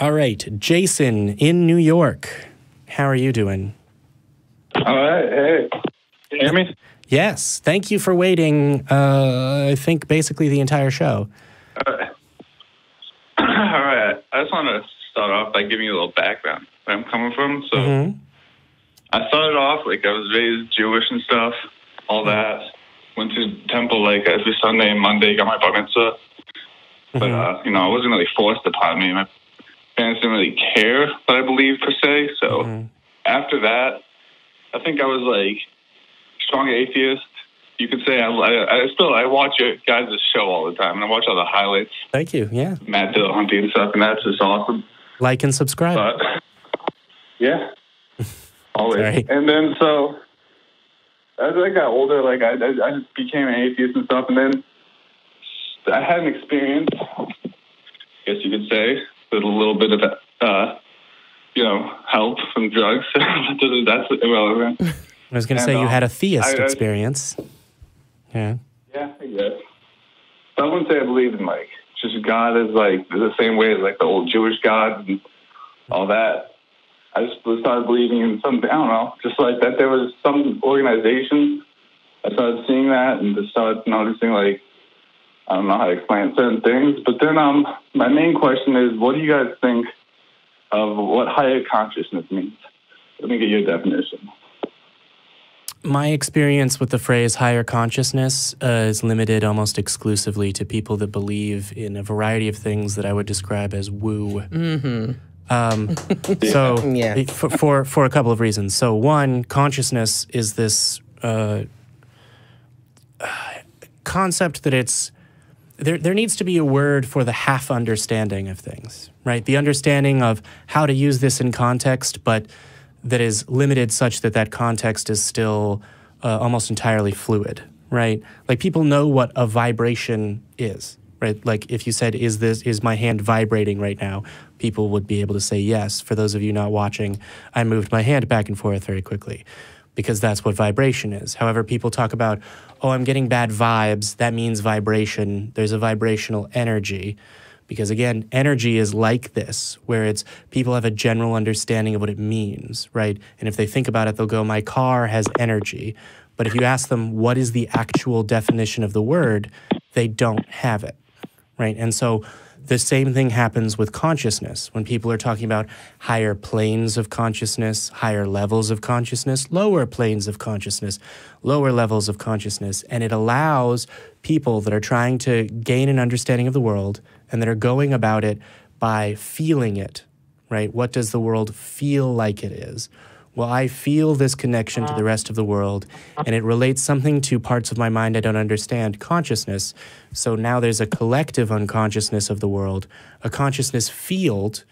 All right, Jason in New York. How are you doing? All right. Hey, can you hear me? Yes. Thank you for waiting, I think, basically the entire show. All right. All right. I just want to start off by giving you a little background where I'm coming from. So I started off, like, I was raised Jewish and stuff, all that. Went to temple, like, every Sunday and Monday, got my bar mitzvah. But, you know, it wasn't really forced upon me. My parents didn't really care what I believed, per se. So after that, I think I was, like, strong atheist. You could say I watch your guys' show all the time, and I watch all the highlights. Thank you, yeah. Matt Dillahunty and stuff, and that's just awesome. Like and subscribe. But, yeah. Always. Sorry. And then, so, as I got older, like, I just became an atheist and stuff, and then I had an experience, I guess you could say, with a little bit of, you know, help from drugs. That's irrelevant. I was going to say you had a theist experience. Yeah. Yeah, I guess. But I wouldn't say I believe in, like, just God is, like, the same way as, like, the old Jewish God and all that. I just started believing in something, I don't know, just like that there was some organization. I started seeing that and just started noticing, like, I don't know how to explain certain things. But then my main question is, what do you guys think of what higher consciousness means? Let me get your definition. My experience with the phrase higher consciousness is limited almost exclusively to people that believe in a variety of things that I would describe as woo. So for a couple of reasons. So one, consciousness is this concept that it's there needs to be a word for the half understanding of things, right? The understanding of how to use this in context, but that is limited such that that context is still almost entirely fluid, right? Like people know what a vibration is, right? Like if you said, is my hand vibrating right now? People would be able to say yes. For those of you not watching, I moved my hand back and forth very quickly because that's what vibration is. However, people talk about, oh, I'm getting bad vibes. That means vibration. There's a vibrational energy. Because again, energy is like this, where it's people have a general understanding of what it means, right? And if they think about it, they'll go, my car has energy. But if you ask them, what is the actual definition of the word, they don't have it, right? And so the same thing happens with consciousness. When people are talking about higher planes of consciousness, higher levels of consciousness, lower planes of consciousness, lower levels of consciousness, and it allows people that are trying to gain an understanding of the world and that are going about it by feeling it, right? What does the world feel like it is? Well, I feel this connection to the rest of the world, and it relates something to parts of my mind I don't understand, consciousness. So now there's a collective unconsciousness of the world, a consciousness field,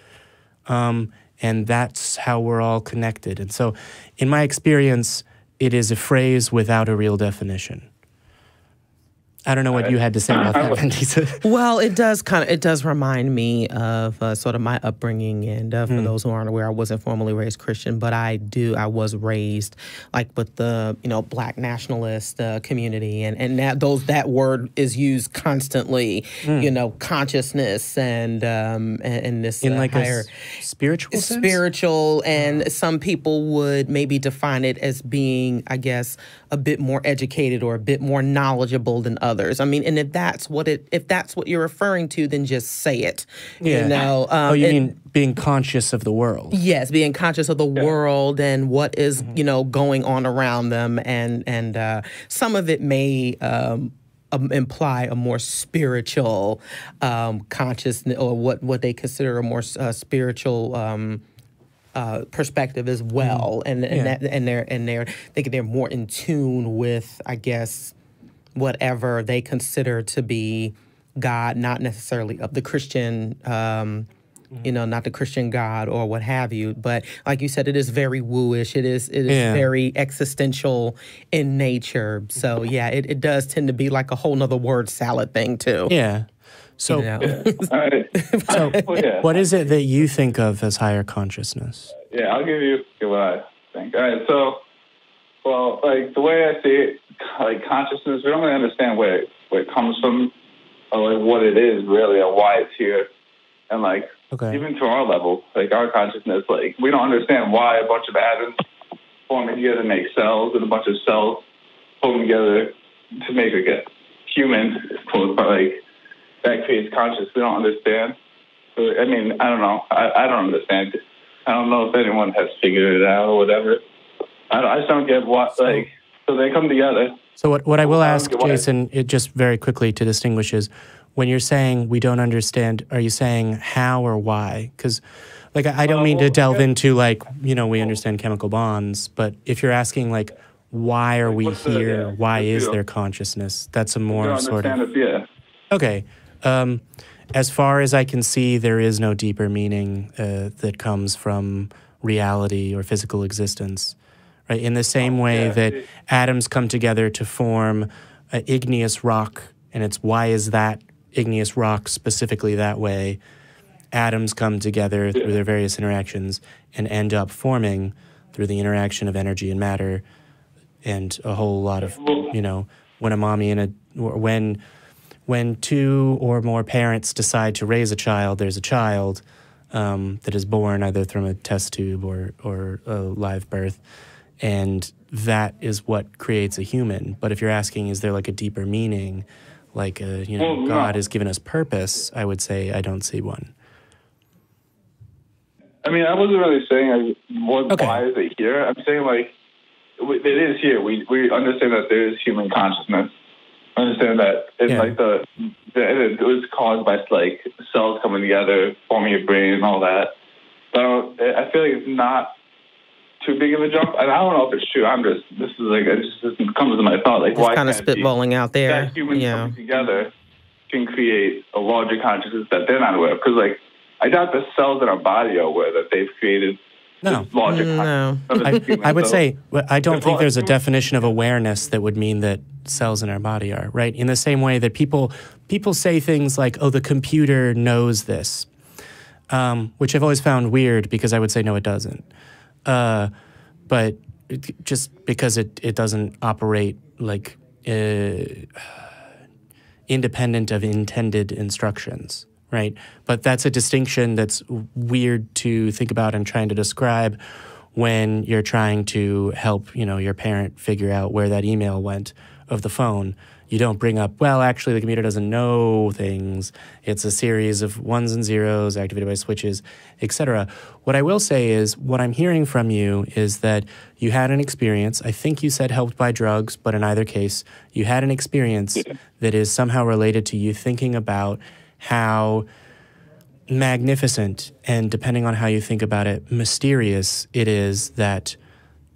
and that's how we're all connected. And so in my experience, it is a phrase without a real definition. I don't know what you had to say about that, Mandisa. Well, it does remind me of sort of my upbringing, and for those who aren't aware, I wasn't formally raised Christian, but I was raised like with the Black nationalist community, and that word is used constantly, consciousness and this in like higher a spiritual sense? Spiritual, and some people would maybe define it as being, I guess, a bit more educated or a bit more knowledgeable than others. I mean, and if that's what you're referring to, then just say it. Yeah. You mean being conscious of the world? Yes, being conscious of the world and what is going on around them, and some of it may imply a more spiritual consciousness, or what they consider a more spiritual perspective as well, and they're thinking they're more in tune with, I guess, whatever they consider to be God, not necessarily of the Christian, not the Christian God or what have you. But like you said, it is very wooish. It is very existential in nature. So yeah, it does tend to be like a whole nother word salad thing too. Yeah. So, what is it that you think of as higher consciousness? Yeah, I'll give you what I think. All right, so, well, like, the way I see it, like, consciousness, we don't really understand where it comes from, or, like, what it is, really, or why it's here. And, like, Okay. even to our level, like our consciousness, like we don't understand why a bunch of atoms forming together make cells, and a bunch of cells forming together to make like a human, quote, but like that creates consciousness. We don't understand. So, I mean, I don't know. I don't understand. I don't know if anyone has figured it out or whatever. I just don't get what, like, so they come together. So what I will ask, Jason, it just very quickly to distinguish is, when you're saying we don't understand, are you saying how or why? Because, like, I don't mean to delve into, like, you know, we understand chemical bonds, but if you're asking, like, why are we here? Why is there consciousness? That's a more sort of... Okay. As far as I can see, there is no deeper meaning that comes from reality or physical existence. Right? In the same way that atoms come together to form an igneous rock, and it's why is that igneous rock specifically that way, atoms come together through their various interactions and end up forming through the interaction of energy and matter and a whole lot of, you know, when a mommy and when two or more parents decide to raise a child, there's a child that is born either from a test tube or a live birth, and that is what creates a human. But if you're asking, is there like a deeper meaning, like, you know, God has given us purpose, I would say I don't see one. I mean, I wasn't really saying why is it here. I'm saying, like, it is here. We understand that there is human consciousness. I understand that it's like it was caused by, like, cells coming together, forming your brain and all that. So I feel like it's not too big of a jump. And I don't know if it's true. It just comes to my thought. Like, why kind of spitballing out there. That humans coming together can create a larger consciousness that they're not aware of. Because, like, I doubt the cells in our body are aware that they've created this larger consciousness. I would say, I don't think there's a definition of awareness that would mean that cells in our body are, right? In the same way that people say things like, oh, the computer knows this, which I've always found weird because I would say, no, it doesn't. But just because it doesn't operate like independent of intended instructions, right? But that's a distinction that's weird to think about and trying to describe when you're trying to help, you know, your parent figure out where that email went of the phone. You don't bring up, well, actually, the computer doesn't know things. It's a series of ones and zeros activated by switches, etc. What I will say is, what I'm hearing from you is that you had an experience, I think you said helped by drugs, but in either case, you had an experience that is somehow related to you thinking about how magnificent and, depending on how you think about it, mysterious it is that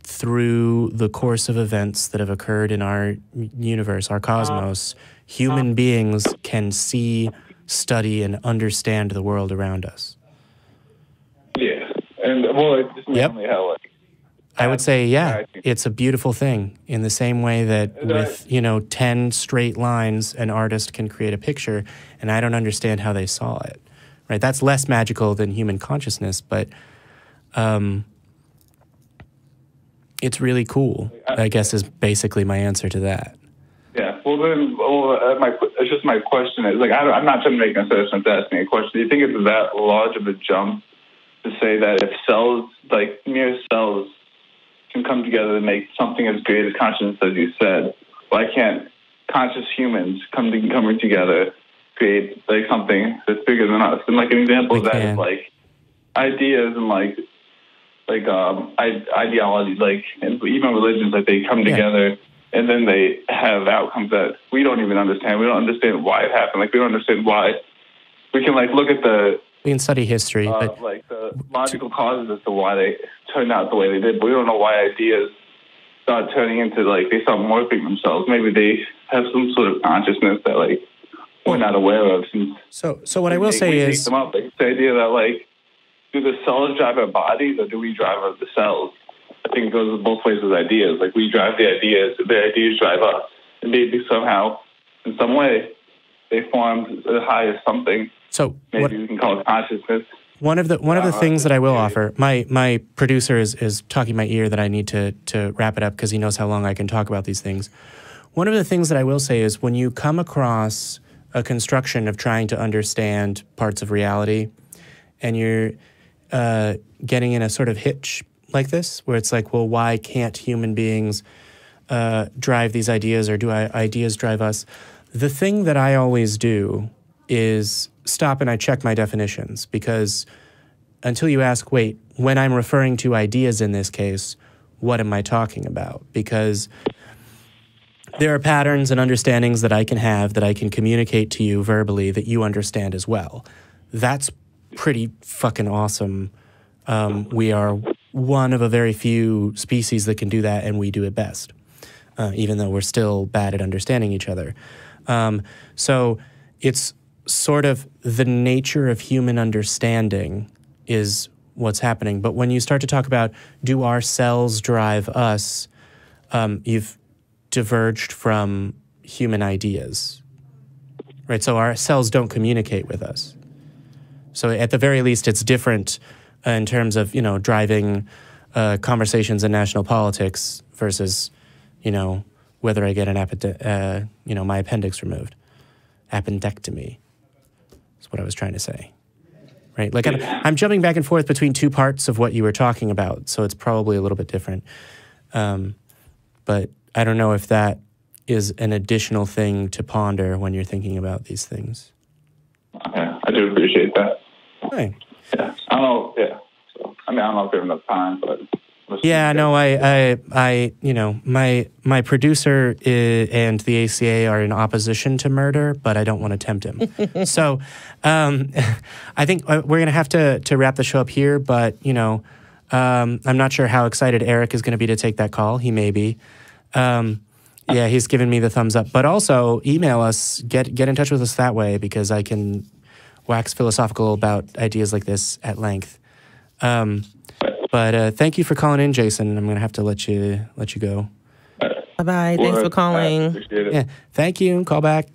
through the course of events that have occurred in our universe, our cosmos, human beings can see, study, and understand the world around us. Yeah. And, well, it's just mainly how, like, I would say, it's a beautiful thing in the same way that with, you know, 10 straight lines, an artist can create a picture, and I don't understand how they saw it, right? That's less magical than human consciousness, but it's really cool, I guess, is basically my answer to that. Yeah. Well, then, it's just my question is, like, I'm not trying to make an assessment, asking a question. Do you think it's that large of a jump to say that if cells, like mere cells, can come together to make something as great as consciousness, as you said, why can't conscious humans coming together create, like, something that's bigger than us? And, like, an example of that is, like, ideas and, like ideologies, like, and even religions, like, they come together and then they have outcomes that we don't even understand. We don't understand why it happened. Like, we don't understand why. We can, like, look at we can study history, but like the logical causes as to why they turned out the way they did. But we don't know why ideas start turning into, like, they start morphing themselves. Maybe they have some sort of consciousness that, like, we're not aware of. So what I will say is, them up. Like, the idea that, like, do the cells drive our bodies or do we drive the cells? I think it goes both ways with ideas. Like, we drive the ideas drive us. And maybe somehow, in some way, they formed as high as something. So maybe we can call it consciousness. One of the things that I will offer, my producer is talking my ear that I need to wrap it up because he knows how long I can talk about these things. One of the things that I will say is, when you come across a construction of trying to understand parts of reality, and you're getting in a sort of hitch like this, where it's like, well, why can't human beings drive these ideas, or do ideas drive us? The thing that I always do is stop and I check my definitions, because until you ask, wait, when I'm referring to ideas in this case, what am I talking about? Because there are patterns and understandings that I can have, that I can communicate to you verbally, that you understand as well. That's pretty fucking awesome. We are one of a very few species that can do that, and we do it best, even though we're still bad at understanding each other. So it's sort of the nature of human understanding is what's happening. But when you start to talk about, do our cells drive us, you've diverged from human ideas, right? So our cells don't communicate with us. So at the very least, it's different in terms of, driving conversations in national politics versus, whether I get an my appendix removed. Appendectomy is what I was trying to say, right? Like I'm jumping back and forth between two parts of what you were talking about, so it's probably a little bit different. But I don't know if that is an additional thing to ponder when you're thinking about these things. Okay, I do appreciate that. Right. Yeah, I don't know. Yeah, so I don't know if we have enough time, but yeah, no, my producer and the ACA are in opposition to murder, but I don't want to tempt him. So, I think we're gonna have to wrap the show up here. But I'm not sure how excited Eric is going to be to take that call. He may be. Yeah, he's given me the thumbs up. But also, email us, get in touch with us that way, because I can wax philosophical about ideas like this at length. But thank you for calling in, Jason. I'm going to have to let you go. Bye-bye. Thanks for calling. Appreciate it. Yeah, thank you. Call back.